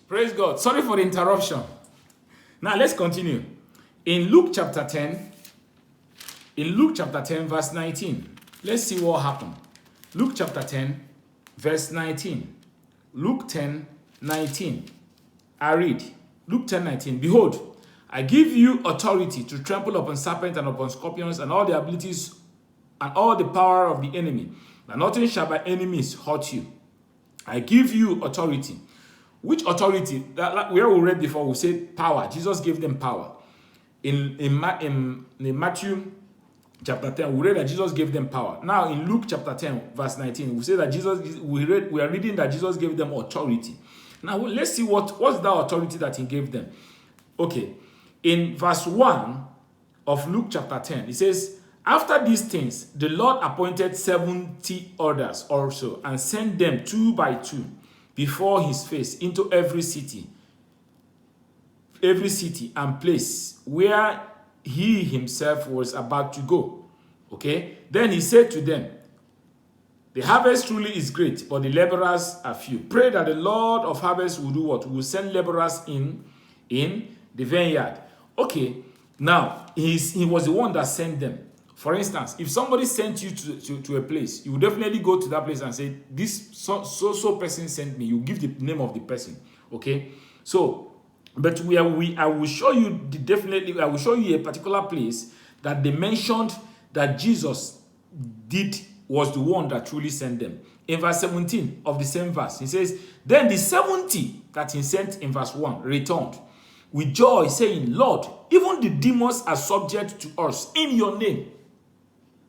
Praise God. Sorry for the interruption. Now let's continue. In Luke chapter 10, verse 19, let's see what happened. Luke chapter 10, verse 19. Luke 10, 19. I read. Luke 10, 19. Behold, I give you authority to trample upon serpents and upon scorpions and all the abilities and all the power of the enemy, and nothing shall by enemies hurt you. I give you authority. Which authority? That where we read before, we said power. Jesus gave them power. In Matthew chapter 10, we read that Jesus gave them power. Now in Luke chapter 10, verse 19, we say that we are reading that Jesus gave them authority. Now let's see what's the authority that he gave them. Okay, in verse 1 of Luke chapter 10, it says, after these things, the Lord appointed 70 others also, and sent them 2 by 2 before his face into every city and place where he himself was about to go. Okay? Then he said to them, the harvest truly is great, but the laborers are few. Pray that the Lord of harvest will do what? Will send laborers in the vineyard. Okay, now he was the one that sent them. For instance, if somebody sent you to a place, you will definitely go to that place and say, this so person sent me. You give the name of the person. Okay? So, but I will show you I will show you a particular place that they mentioned that Jesus was the one that truly sent them. In verse 17 of the same verse, he says, then the 70 that he sent in verse 1 returned with joy, saying, Lord, even the demons are subject to us in your name,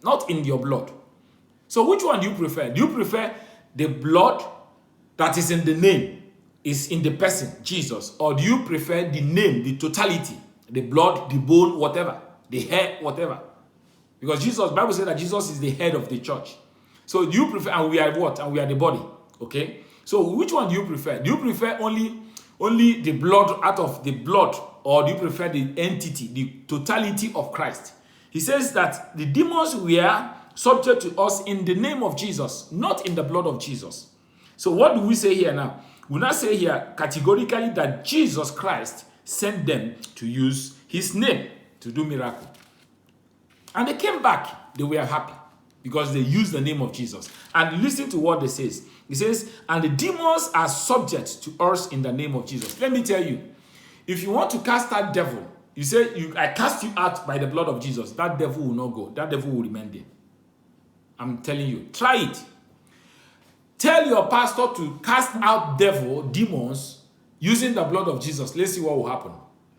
not in your blood. So which one do you prefer? Do you prefer the blood that is in the name, is in the person, Jesus? Or do you prefer the name, the totality, the blood, the bone, whatever, the hair, whatever? Because Jesus, the Bible says that Jesus is the head of the church. So do you prefer, and we are what? And we are the body. Okay? So which one do you prefer? Do you prefer only the blood out of the blood, or do you prefer the entity, the totality of Christ? He says that the demons were subject to us in the name of Jesus, not in the blood of Jesus. So what do we say here now? We now say here categorically that Jesus Christ sent them to use his name to do miracle. And they came back. They were happy because they used the name of Jesus. And listen to what they says. It says, and the demons are subject to us in the name of Jesus. Let me tell you, if you want to cast out devil, you say, I cast you out by the blood of Jesus. That devil will not go. That devil will remain there. I'm telling you. Try it. Tell your pastor to cast out demons, using the blood of Jesus. Let's see what will happen.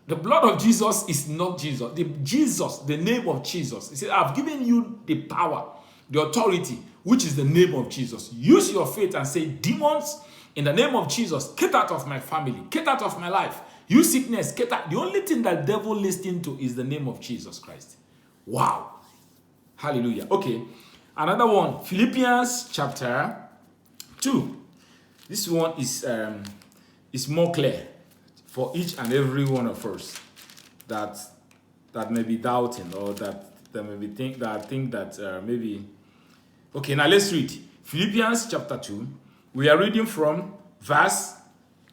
The blood of Jesus is not Jesus. The name of Jesus. He said, I've given you the power, the authority, which is the name of Jesus. Use your faith and say, demons, in the name of Jesus, get out of my family, get out of my life. You sickness, get out. The only thing that the devil listens to is the name of Jesus Christ. Wow. Hallelujah. Okay. Another one, Philippians chapter 2. This one is more clear for each and every one of us that may be doubting, or that may be think that maybe. Okay, now let's read Philippians chapter 2. We are reading from verse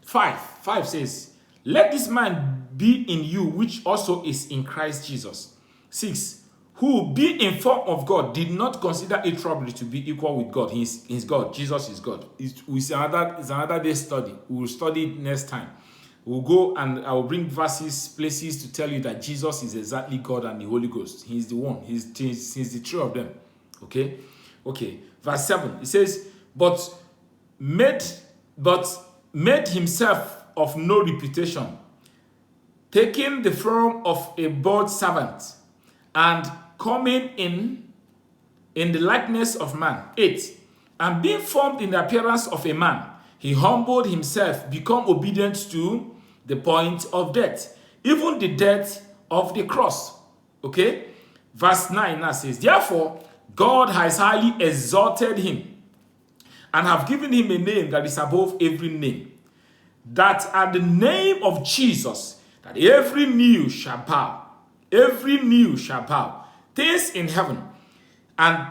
5. 5 says, let this man be in you, which also is in Christ Jesus. 6, who, being in form of God, did not consider it robbery to be equal with God. He's God. Jesus is God. It's another day study. We will study it next time. We'll go and I will bring places to tell you that Jesus is exactly God and the Holy Ghost. He's the one. He's the true of them. Okay? Okay. Verse 7. It says, but made himself of no reputation, taking the form of a bond servant, and coming in the likeness of man. 8. And being formed in the appearance of a man, he humbled himself, become obedient to the point of death, even the death of the cross. Okay? Verse 9 now says, therefore, God has highly exalted him, and have given him a name that is above every name, that at the name of Jesus, that every knee shall bow, things in heaven, and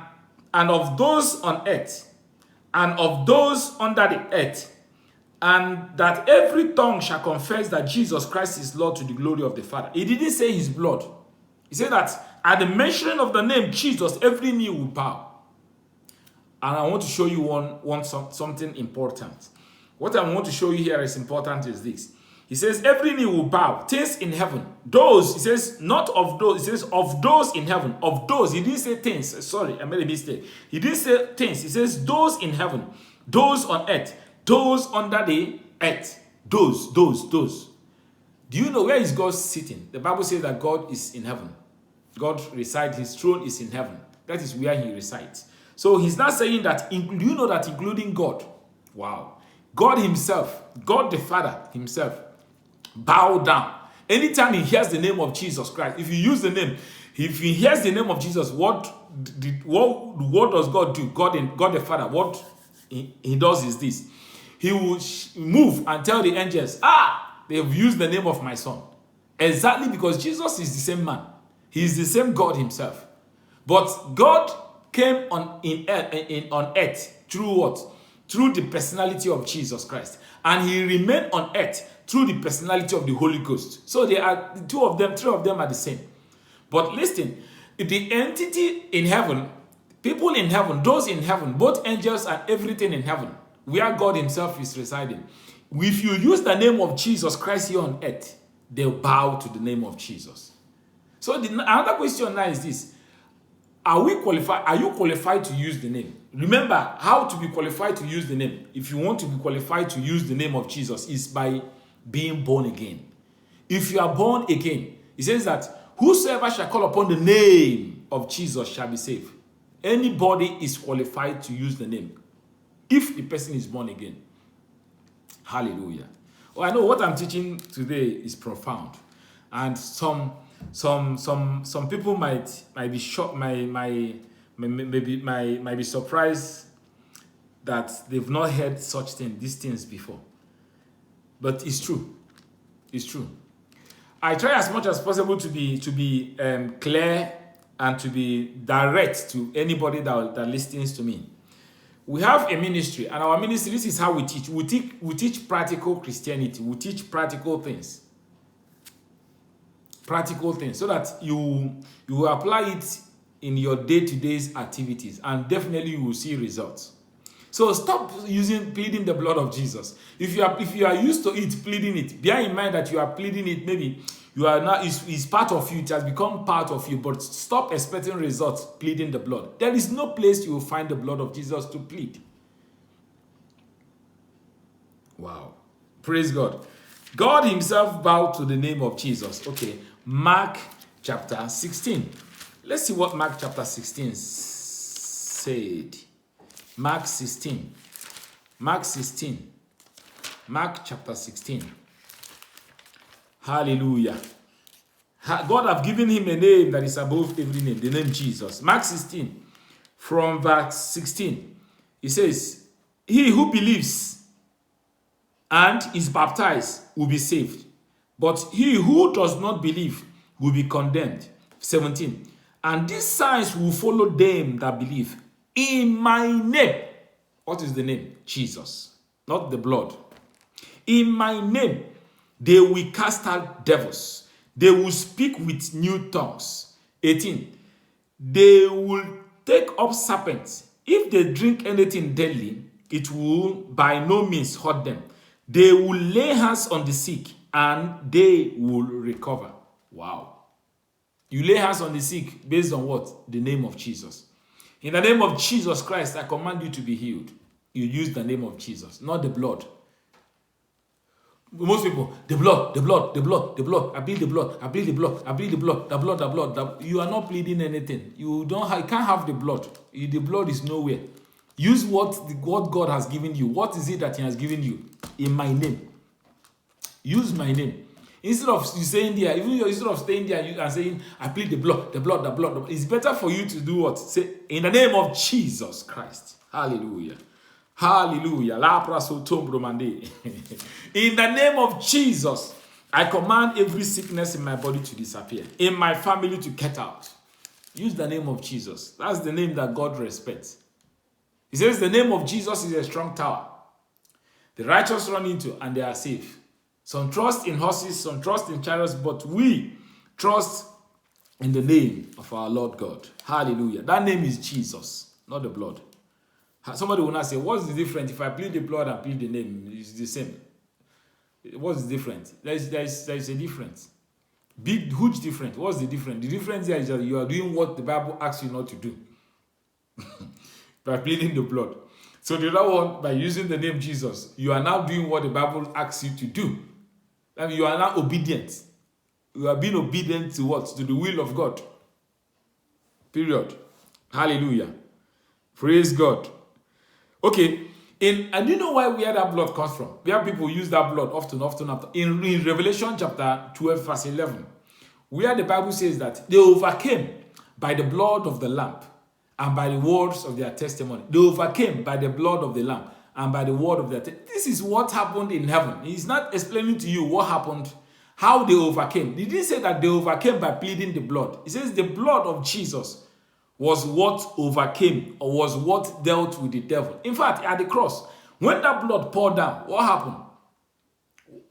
of those on earth, and of those under the earth, and that every tongue shall confess that Jesus Christ is Lord to the glory of the Father. He didn't say his blood. He said that at the mention of the name Jesus, every knee will bow. And I want to show you something important. What I want to show you here is important is this. He says every knee will bow, things in heaven. Those, he says, not of those. He says of those in heaven. Of those. He didn't say things. Sorry, I made a mistake. He didn't say things. He says those in heaven, those on earth, those under the earth. Those. Do you know where is God sitting? The Bible says that God is in heaven. God resides, his throne is in heaven. That is where he resides. So he's not saying that, do you know that including God? Wow. God himself, God the Father himself, bow down. Anytime he hears the name of Jesus Christ, if you use the name, if he hears the name of Jesus, what does God do? God the Father, what he does is this. He will move and tell the angels, they've used the name of my son. Exactly, because Jesus is the same man. He is the same God himself. But God came on earth through what? Through the personality of Jesus Christ. And he remained on earth through the personality of the Holy Ghost. So they are three of them are the same. But listen, the entity in heaven, people in heaven, those in heaven, both angels and everything in heaven, where God himself is residing. If you use the name of Jesus Christ here on earth, they'll bow to the name of Jesus. So another question now is this. Are you qualified to use the name? Remember, how to be qualified to use the name. If you want to be qualified to use the name of Jesus, is by being born again. If you are born again, it says that whosoever shall call upon the name of Jesus shall be saved. Anybody is qualified to use the name if the person is born again. Hallelujah. I know what I'm teaching today is profound, and some people might be shocked, might be surprised that they've not heard these things before. But it's true. It's true. I try as much as possible to be clear and to be direct to anybody that listens to me. We have a ministry, and our ministry, this is how we teach. We teach practical Christianity. We teach practical things. Practical things, so that you will apply it in your day-to-day activities, and definitely you will see results. So stop pleading the blood of Jesus. If you are used to it, pleading it, bear in mind that you are pleading it. Maybe you are not. It's part of you. It has become part of you. But stop expecting results pleading the blood. There is no place you will find the blood of Jesus to plead. Wow, praise God. God himself bowed to the name of Jesus. Okay, Mark chapter 16. Let's see what Mark chapter 16 said. Mark 16. Mark chapter 16. Hallelujah. God have given him a name that is above every name, the name Jesus. Mark 16, from verse 16. He says, he who believes and is baptized will be saved, but he who does not believe will be condemned. 17. And these signs will follow them that believe. In my name. What is the name? Jesus. Not the blood. In my name, they will cast out devils. They will speak with new tongues. 18. They will take up serpents. If they drink anything deadly, it will by no means hurt them. They will lay hands on the sick and they will recover. Wow. You lay hands on the sick based on what? The name of Jesus. In the name of Jesus Christ, I command you to be healed. You use the name of Jesus, not the blood. Most people, the blood. I bleed the blood. You are not bleeding anything. You can't have the blood. The blood is nowhere. Use what God has given you. What is it that he has given you? In my name. Use my name. Instead of you saying there, instead of staying there and saying, I plead the blood. It's better for you to do what? Say, in the name of Jesus Christ. Hallelujah. Hallelujah. In the name of Jesus, I command every sickness in my body to disappear. In my family to get out. Use the name of Jesus. That's the name that God respects. He says the name of Jesus is a strong tower. The righteous run into and they are safe. Some trust in horses, some trust in chariots, but we trust in the name of our Lord God. Hallelujah. That name is Jesus, not the blood. Somebody will not say, what's the difference if I plead the blood and plead the name? It's the same. What's the difference? There is a difference. Big, huge difference. What's the difference? The difference here is that you are doing what the Bible asks you not to do. By pleading the blood. So the other one, by using the name Jesus, you are now doing what the Bible asks you to do. I mean, you are now obedient. You are being obedient to what? To the will of God. Period. Hallelujah. Praise God. Okay. And you know where that blood comes from? Where people use that blood often. In Revelation chapter 12, verse 11, where the Bible says that they overcame by the blood of the Lamb and by the words of their testimony. They overcame by the blood of the Lamb and by the word of their testimony. This is what happened in heaven. He's not explaining to you what happened, how they overcame. He didn't say that they overcame by pleading the blood. He says the blood of Jesus was what overcame or was what dealt with the devil. In fact, at the cross, when that blood poured down, what happened?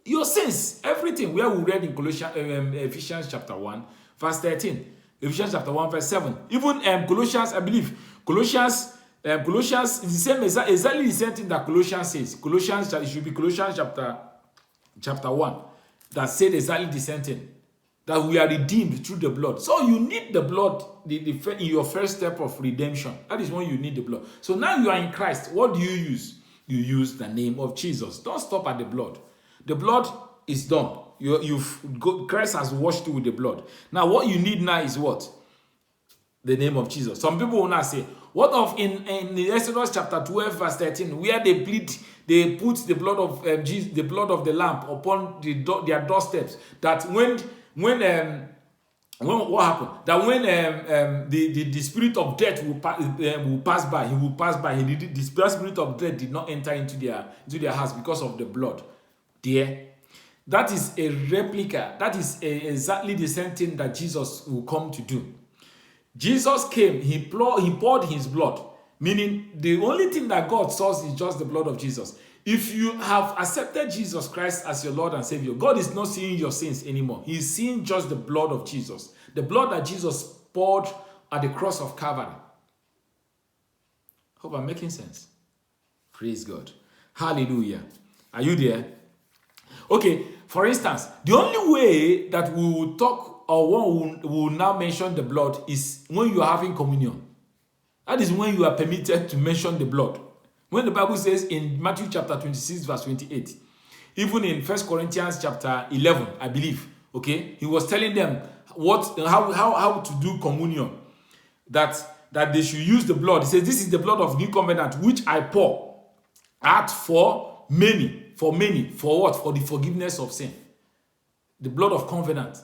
Your sins, everything, where we read in Ephesians chapter 1, verse 13, Ephesians chapter 1, verse 7, even Colossians, I believe, Colossians is the same, exactly the same thing that Colossians says. Colossians, it should be Colossians chapter 1, that said exactly the same thing. That we are redeemed through the blood. So you need the blood in your first step of redemption. That is when you need the blood. So now you are in Christ. What do you use? You use the name of Jesus. Don't stop at the blood. The blood is done. Christ has washed you with the blood. Now what you need now is what? The name of Jesus. Some people will now say, what of in Exodus chapter 12 verse 13, where they put the blood of Jesus, the blood of the Lamb upon their doorsteps, that when what happened? That when the spirit of death will pass by, he will pass by. The spirit of death did not enter into their house because of the blood. There, that is a replica. That is exactly the same thing that Jesus will come to do. Jesus came. He poured his blood, meaning the only thing that God saws is just the blood of Jesus. If you have accepted Jesus Christ as your Lord and Savior, God is not seeing your sins anymore. He's seeing just the blood of Jesus. The blood that Jesus poured at the cross of Calvary. Hope I'm making sense. Praise God. Hallelujah. Are you there? Okay, for instance, the only way that we will talk or one will now mention the blood is when you are having communion. That is when you are permitted to mention the blood. When the Bible says in Matthew chapter 26 verse 28, even in 1 Corinthians chapter 11, I believe, okay, he was telling them how to do communion, that they should use the blood. He says, this is the blood of new covenant, which I pour out for many, for what? For the forgiveness of sin. The blood of covenant,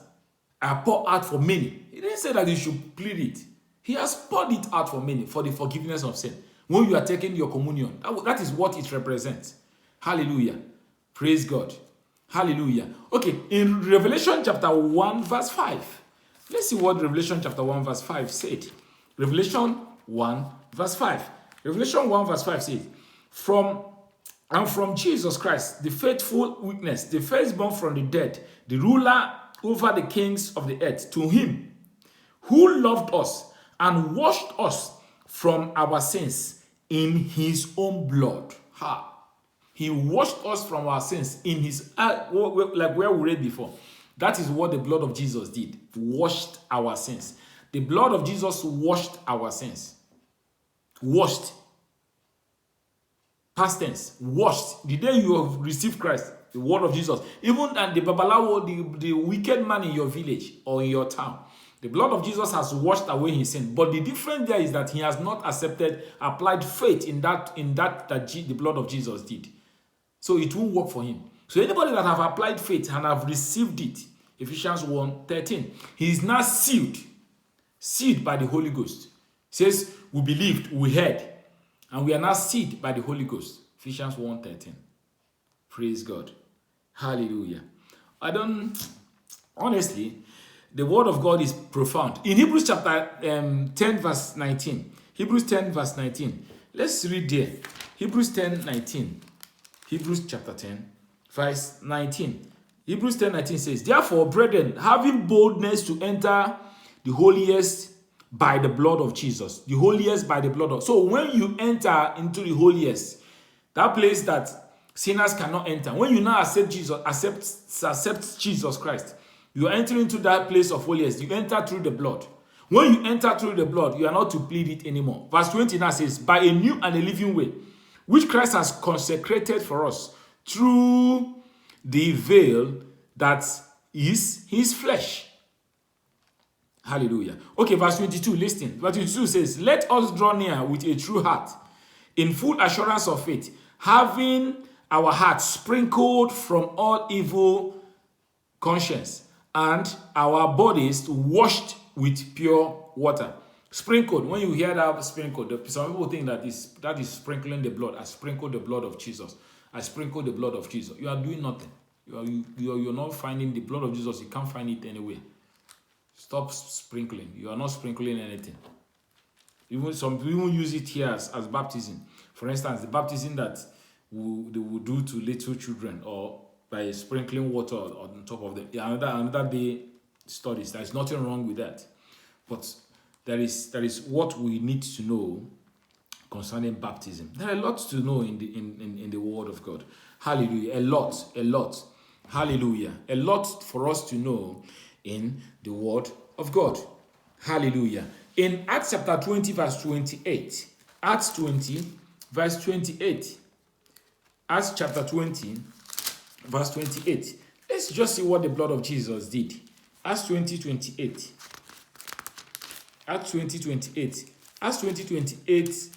I pour out for many. He didn't say that you should plead it. He has poured it out for many, for the forgiveness of sin. When you are taking your communion, that is what it represents. Hallelujah. Praise God. Hallelujah. Okay, in Revelation chapter 1 verse 5. Let's see what Revelation chapter 1 verse 5 said. Revelation 1 verse 5. Revelation 1 verse 5 says, from Jesus Christ, the faithful witness, the firstborn from the dead, the ruler over the kings of the earth, to him who loved us and washed us from our sins in his own blood. He washed us from our sins in his, like where we read before. That is what the blood of Jesus did. Washed our sins. The blood of Jesus washed our sins. Washed. Past tense. Washed. The day you have received Christ, the word of Jesus. Even and the babalawo, the wicked man in your village or in your town, the blood of Jesus has washed away his sin. But the difference there is that he has not applied faith in that the blood of Jesus did. So it won't work for him. So anybody that have applied faith and have received it, Ephesians 1:13, he is now sealed by the Holy Ghost. It says, we believed, we heard, and we are now sealed by the Holy Ghost. Ephesians 1:13. Praise God. Hallelujah. Honestly, the word of God is profound. In Hebrews chapter 10 verse 19. Hebrews 10 verse 19. Let's read there. Hebrews 10:19. Hebrews chapter 10, verse 19. Hebrews 10:19 says, therefore, brethren, having boldness to enter the holiest by the blood of Jesus. The holiest by the blood of... So when you enter into the holiest, that place that sinners cannot enter, when you now accept Jesus, accept Jesus Christ, you enter into that place of holiest. You enter through the blood. When you enter through the blood, you are not to plead it anymore. Verse 20 now says, by a new and a living way, which Christ has consecrated for us through the veil that is his flesh. Hallelujah. Okay, verse 22, listen. Verse 22 says, let us draw near with a true heart, in full assurance of faith, having our hearts sprinkled from all evil conscience, and our bodies washed with pure water. Sprinkled. When you hear that sprinkled, some people think that is sprinkling the blood. I sprinkle the blood of Jesus. I sprinkle the blood of Jesus. You are doing nothing. You're not finding the blood of Jesus. You can't find it anywhere. Stop sprinkling. You are not sprinkling anything. Even some people use it here as baptism. For instance, the baptism that they will do to little children, or by sprinkling water on top of them. Another day studies. There's nothing wrong with that. But there is what we need to know concerning baptism. There are lots to know in the Word of God. Hallelujah. A lot. Hallelujah. A lot for us to know in the Word of God. Hallelujah. In Acts chapter 20, verse 28. Acts 20, verse 28. Acts chapter 20, verse 28. Let's just see what the blood of Jesus did. Acts 20, 28. Acts 20, 28. Acts 20, 28,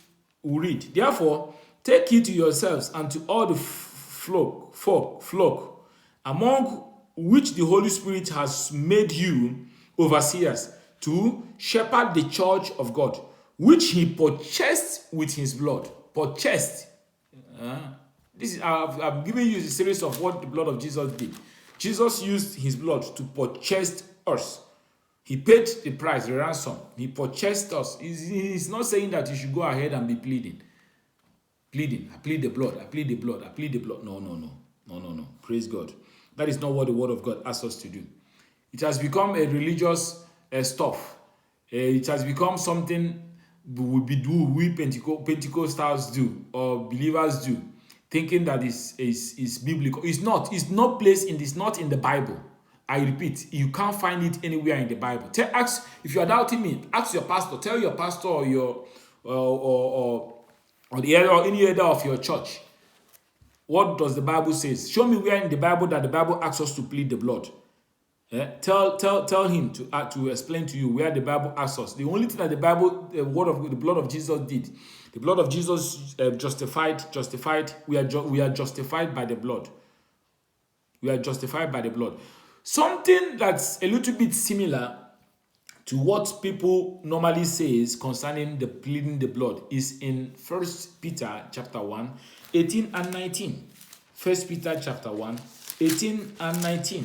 we read, therefore, take heed to yourselves and to all the flock, among which the Holy Spirit has made you overseers, to shepherd the church of God, which he purchased with his blood. Purchased. I've given you the series of what the blood of Jesus did. Jesus used his blood to purchase us. He paid the price, the ransom. He purchased us. He's not saying that you should go ahead and be pleading. I plead the blood. I plead the blood. I plead the blood. No. Praise God. That is not what the Word of God asks us to do. It has become a religious stuff. It has become something we Pentecostals do, or believers do, thinking that is biblical. It's not. It's not placed in this. Not in the Bible. I repeat, you can't find it anywhere in the Bible. Ask, if you are doubting me, ask your pastor. Tell your pastor or your or the elder or any elder of your church. What does the Bible say? Show me where in the Bible that the Bible asks us to plead the blood. Tell him to explain to you where the Bible asks us. The only thing that the blood of Jesus did, the blood of Jesus justified. We are justified by the blood. We are justified by the blood. Something that's a little bit similar to what people normally say concerning the pleading the blood is in 1 Peter chapter 1, 18 and 19. 1 Peter chapter 1, 18 and 19.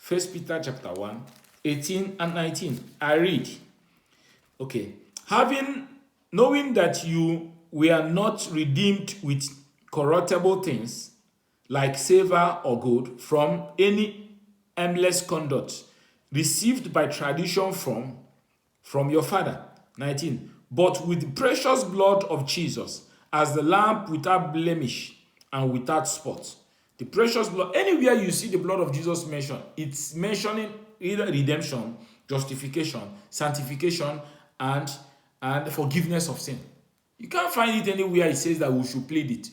1 Peter chapter 1, 18 and 19. I read. Okay. Knowing that you were not redeemed with corruptible things like silver or gold from any aimless conduct received by tradition from your father. 19. But with the precious blood of Jesus, as the lamb without blemish and without spot. The precious blood, anywhere you see the blood of Jesus mentioned, it's mentioning either redemption, justification, sanctification, and forgiveness of sin. You can't find it anywhere it says that we should plead it.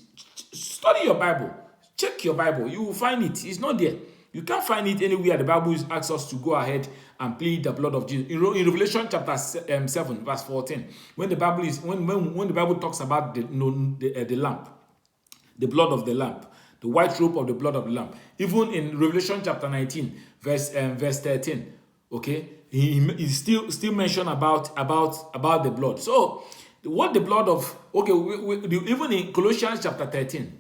Study your Bible. Check your Bible. You will find it. It's not there. You can't find it anywhere the Bible asks us to go ahead and plead the blood of Jesus. In Revelation chapter 7, verse 14, when the Bible is when the Bible talks about the lamp, the blood of the lamp, the white robe of the blood of the lamp. Even in Revelation chapter 19, verse 13, okay, he still mentioned about the blood. So what the blood of even in Colossians chapter 13.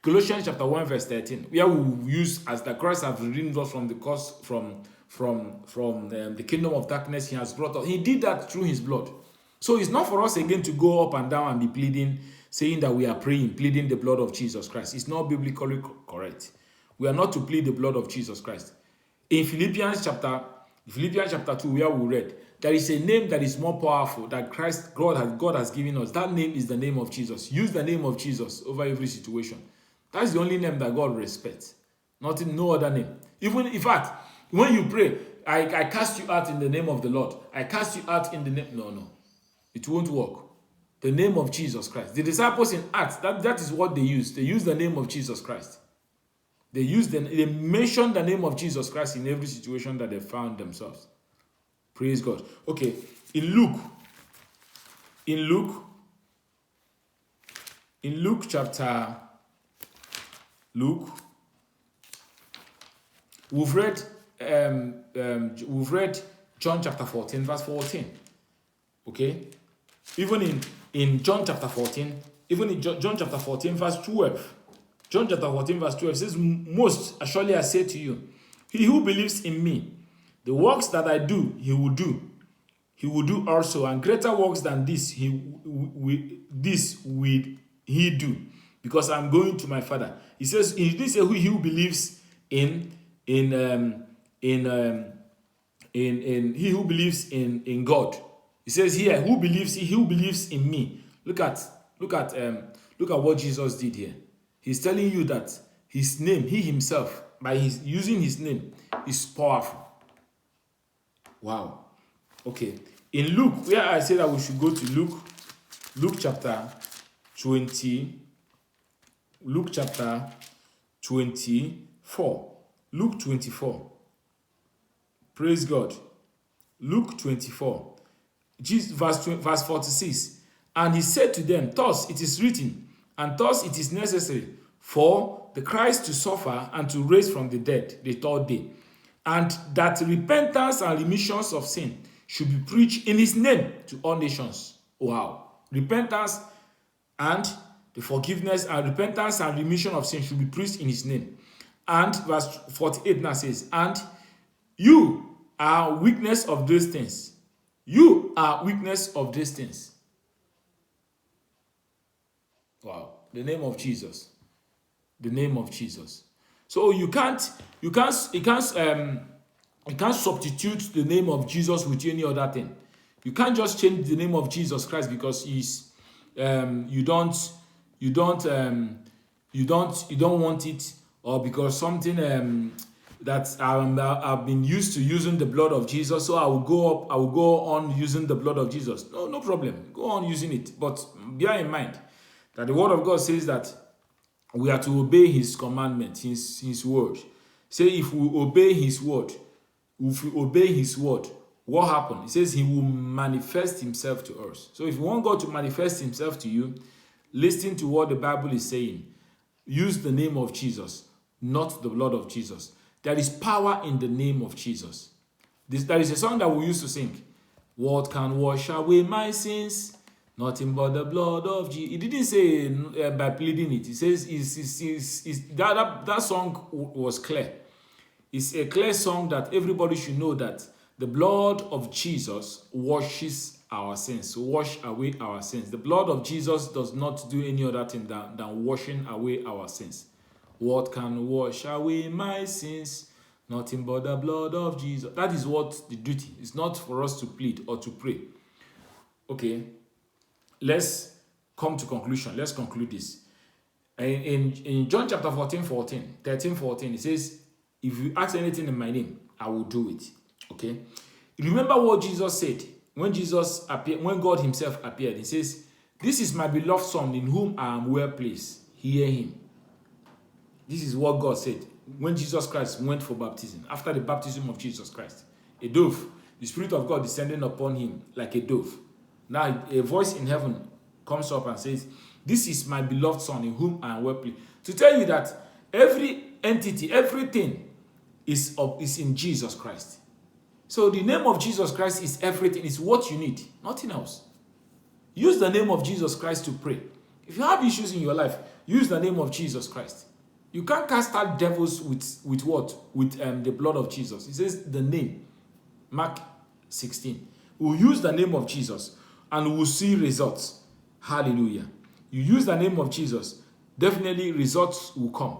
Colossians chapter 1 verse 13, where we use as the Christ has redeemed us from the curse from the kingdom of darkness he has brought us. He did that through his blood. So it's not for us again to go up and down and be pleading saying that we are praying, pleading the blood of Jesus Christ. It's not biblically correct. We are not to plead the blood of Jesus Christ. In Philippians chapter 2, where we read, there is a name that is more powerful that God has given us. That name is the name of Jesus. Use the name of Jesus over every situation. That's the only name that God respects. No other name. Even, in fact, when you pray, I cast you out in the name of the Lord. I cast you out in the name. No. It won't work. The name of Jesus Christ. The disciples in Acts, that is what they used. They used the name of Jesus Christ. They mentioned the name of Jesus Christ in every situation that they found themselves. Praise God. Okay, in Luke chapter, we've read John chapter 14, verse 14. Okay, even in John chapter 14, John chapter 14, verse 12. John chapter 14, verse 12 says, most assuredly I say to you, he who believes in me, the works that I do, he will do. He will do also, and greater works than this will he do, because I'm going to my Father. He says, he didn't say he who believes in he who believes in God. He says here, he who believes in me. Look at what Jesus did here. He's telling you that his name, he himself, by using his name, is powerful. Wow. Okay. In Luke, where I said that we should go to Luke chapter 20, Luke chapter 24. Luke 24. Praise God. Luke 24. Verse 46. And he said to them, thus it is written, and thus it is necessary for the Christ to suffer and to rise from the dead the third day, and that repentance and remissions of sin should be preached in his name to all nations. Wow. Repentance and the forgiveness and repentance and remission of sin should be preached in his name. And verse 48 now says, and you are witness of these things. You are witness of these things. Wow. The name of Jesus. The name of Jesus. So you can't substitute the name of Jesus with any other thing. You can't just change the name of Jesus Christ because you don't want it, or because something that I've been used to using the blood of Jesus, so I will go on using the blood of Jesus. No problem. Go on using it. But bear in mind that the word of God says that we are to obey his commandment, his word. Say if we obey his word, what happened? It says he will manifest himself to us. So if you want God to manifest himself to you, listen to what the Bible is saying. Use the name of Jesus, not the blood of Jesus. There is power in the name of Jesus. There is a song that we used to sing. What can wash away my sins? Nothing but the blood of Jesus. It didn't say by pleading it. It says that song was clear. It's a clear song that everybody should know that the blood of Jesus washes our sins, wash away our sins. The blood of Jesus does not do any other thing than washing away our sins. What can wash away my sins? Nothing but the blood of Jesus. That is what the duty. It's not for us to plead or to pray. Okay. Let's come to conclusion. Let's conclude this. In John chapter 13, 14, it says, if you ask anything in my name, I will do it. Okay. Remember what Jesus said when God himself appeared. He says, this is my beloved son in whom I am well pleased. Hear him. This is what God said when Jesus Christ went for baptism. After the baptism of Jesus Christ, a dove, the Spirit of God descending upon him like a dove. Now a voice in heaven comes up and says, this is my beloved son in whom I am well pleased. To tell you that every entity, everything is in Jesus Christ. So the name of Jesus Christ is everything. It's what you need, nothing else. Use the name of Jesus Christ to pray. If you have issues in your life, use the name of Jesus Christ. You can't cast out devils with what? With the blood of Jesus. It says the name. Mark 16. We'll use the name of Jesus and we'll see results. Hallelujah. You use the name of Jesus, definitely results will come.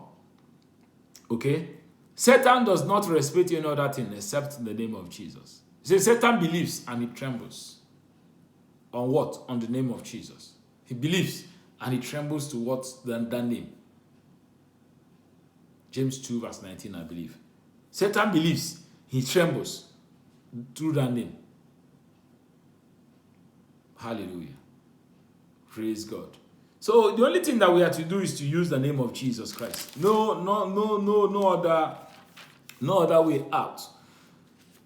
Okay? Satan does not respect any other thing except the name of Jesus. See, Satan believes and he trembles. On what? On the name of Jesus. He believes and he trembles to what? That name. James 2 verse 19, I believe. Satan believes, he trembles through that name. Hallelujah. Praise God. So the only thing that we have to do is to use the name of Jesus Christ. No other way out.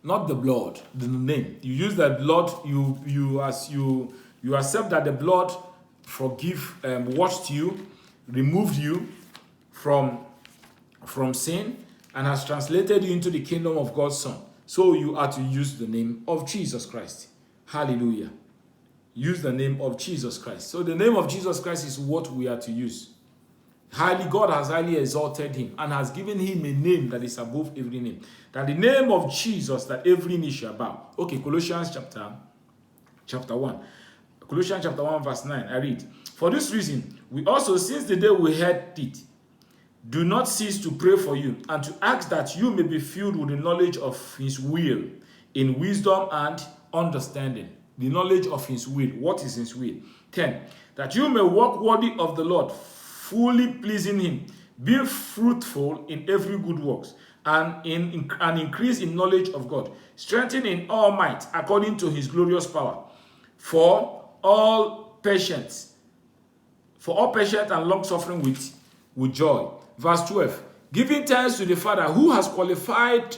Not the blood, the name. You use the blood, you accept that the blood washed you, removed you from sin, and has translated you into the kingdom of God's Son. So you are to use the name of Jesus Christ. Hallelujah. Use the name of Jesus Christ. So the name of Jesus Christ is what we are to use. God has highly exalted him and has given him a name that is above every name. That the name of Jesus, that every knee shall bow. Okay, Colossians chapter 1. Colossians chapter 1 verse 9, I read. For this reason, we also, since the day we heard it, do not cease to pray for you and to ask that you may be filled with the knowledge of his will in wisdom and understanding. The knowledge of his will. What is his will? 10. That you may walk worthy of the Lord, fully pleasing him, being fruitful in every good works, and increase in knowledge of God, strengthened in all might according to his glorious power, for all patience and long suffering with joy. Verse 12. Giving thanks to the Father who has qualified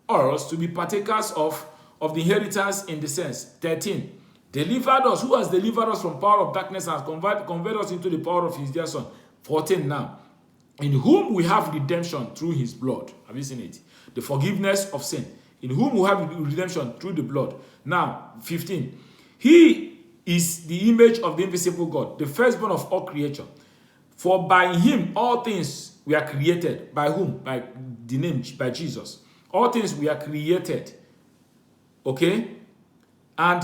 us to be partakers of the inheritance in the sense. 13. Delivered us, who has delivered us from power of darkness and has converted us into the power of his dear Son. 14 now. In whom we have redemption through his blood. Have you seen it? The forgiveness of sin. In whom we have redemption through the blood. Now, 15. He is the image of the invisible God, the firstborn of all creation. For by him all things were created. By whom? By the name, by Jesus. All things were created. Okay? And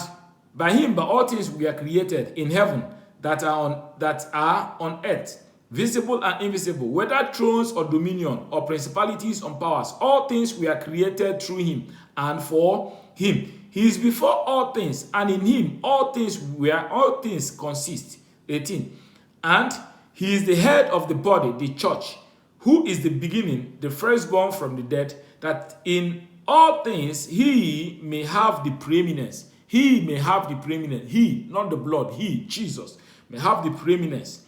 by him, by all things we are created in heaven that are on earth, visible and invisible, whether thrones or dominion or principalities or powers, all things we are created through him and for him. He is before all things, and in him all things consist. 18. And he is the head of the body, the church, who is the beginning, the firstborn from the dead, that in all things he may have the preeminence. He may have the preeminence. He, not the blood. He, Jesus, may have the preeminence.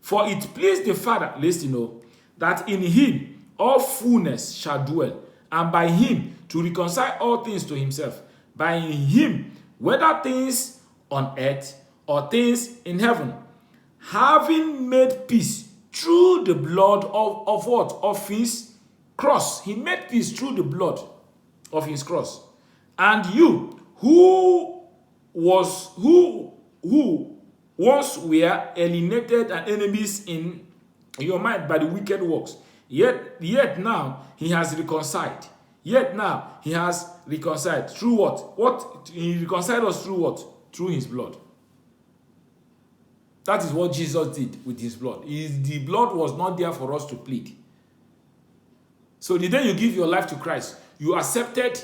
For it pleased the Father, listen, that in him all fullness shall dwell, and by him to reconcile all things to himself. By him, whether things on earth or things in heaven, having made peace through the blood of what? Of his cross. He made peace through the blood of his cross. And you who once were alienated and enemies in your mind by the wicked works, yet now he has reconciled. Yet now he has reconciled through what? He reconciled us through what? Through his blood. That is what Jesus did with his blood. The blood was not there for us to plead. So the day you give your life to Christ, you accepted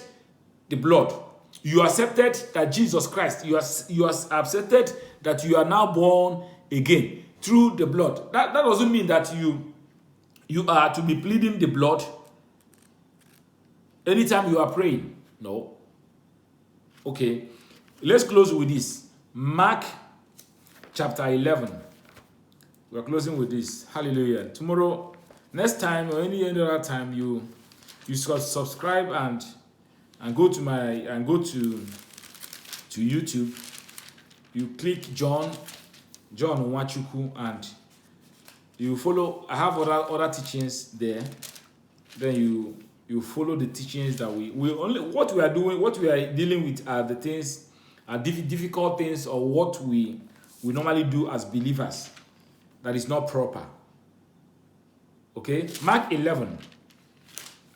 the blood. You accepted that Jesus Christ, you accepted that you are now born again through the blood. That doesn't mean that you are to be pleading the blood anytime you are praying. No. Okay. Let's close with this. Mark chapter 11. We're closing with this. Hallelujah. Tomorrow, next time or any other time, you subscribe and go to YouTube. You click John Nwachukwu, and you follow. I have other teachings there. Then you follow the teachings that we only, what we are doing, what we are dealing with are the things, are difficult things, or what we normally do as believers that is not proper. Okay, Mark 11.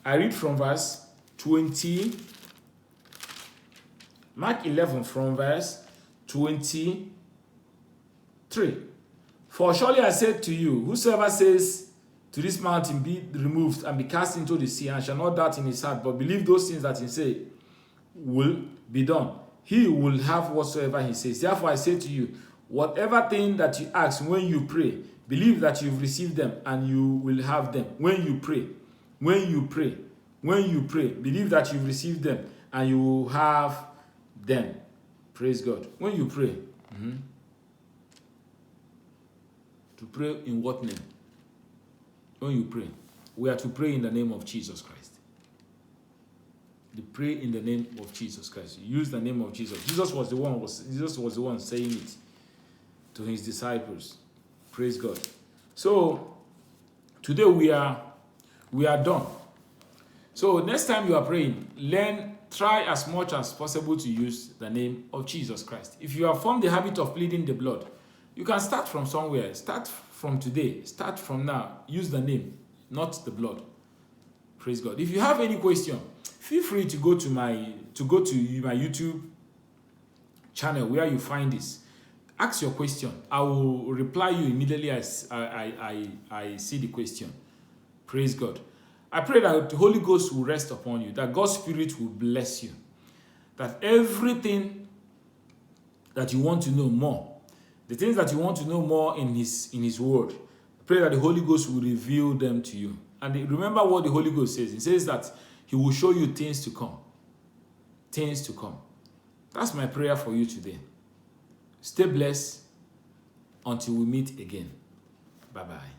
I read from verse 20. Mark 11 from verse 23. For surely I said to you, whosoever says to this mountain, be removed and be cast into the sea, and shall not doubt in his heart, but believe those things that he say will be done, he will have whatsoever he says. Therefore I say to you, whatever thing that you ask when you pray, believe that you've received them and you will have them. When you pray, believe that you've received them and you will have them. Praise God. When you pray, to pray in what name? When you pray, we are to pray in the name of Jesus Christ. To pray in the name of Jesus Christ. Use the name of Jesus. Jesus was the one saying it to his disciples. Praise God. So today we are done. So next time you are praying, try as much as possible to use the name of Jesus Christ. If you have formed the habit of pleading the blood, you can start from somewhere. Start from today. Start from now. Use the name, not the blood. Praise God. If you have any question, feel free to go to my YouTube channel where you find this. Ask your question. I will reply you immediately as I see the question. Praise God. I pray that the Holy Ghost will rest upon you, that God's Spirit will bless you, that everything that you want to know more, the things that you want to know more in His Word, I pray that the Holy Ghost will reveal them to you. And remember what the Holy Ghost says. He says that He will show you things to come. Things to come. That's my prayer for you today. Stay blessed until we meet again. Bye-bye.